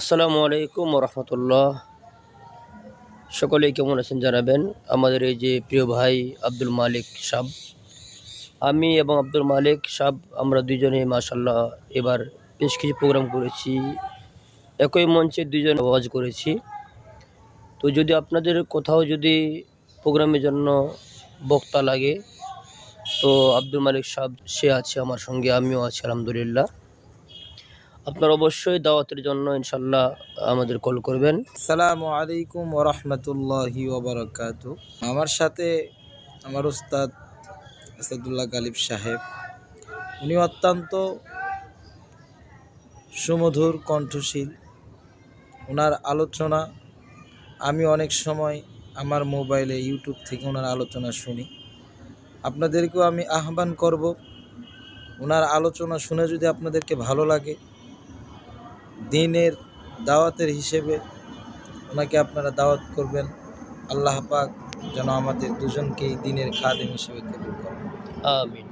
আসসালামু আলাইকুম রহমতুল্লাহ। সকলেই কেমন আছেন জানাবেন। আমাদের এই যে প্রিয় ভাই আব্দুল মালিক সাব, আমি এবং আব্দুল মালিক সাব আমরা দুজনেই মাশাল্লাহ এবার বেশ কিছু প্রোগ্রাম করেছি, একই মঞ্চে দুজন আওয়াজ করেছি। তো যদি আপনাদের কোথাও যদি প্রোগ্রামের জন্য বক্তা লাগে, তো আব্দুল মালিক সাব সে আছে আমার সঙ্গে, আমিও আছি আলহামদুলিল্লাহ। আপনারা অবশ্যই দাওয়াতের জন্য ইনশাল্লাহ আমাদের কল করবেন। আসসালামু আলাইকুম ওরহমতুল্লাহি ওবরাকাতু। আমার সাথে আমার উস্তাদ আসাদুল্লাহ গালিব সাহেব, উনি অত্যন্ত সুমধুর কণ্ঠশীল। ওনার আলোচনা আমি অনেক সময় আমার মোবাইলে ইউটিউব থেকে ওনার আলোচনা শুনি। আপনাদেরকেও আমি আহ্বান করব, ওনার আলোচনা শুনে যদি আপনাদেরকে ভালো লাগে, দ্বীনের দাওয়াতের হিসেবে ওনাকে আপনারা দাওয়াত করবেন। আল্লাহ পাক যেন আমাদের দুজনকেই দ্বীনের খাদেম হিসেবে কবুল করেন। আমিন।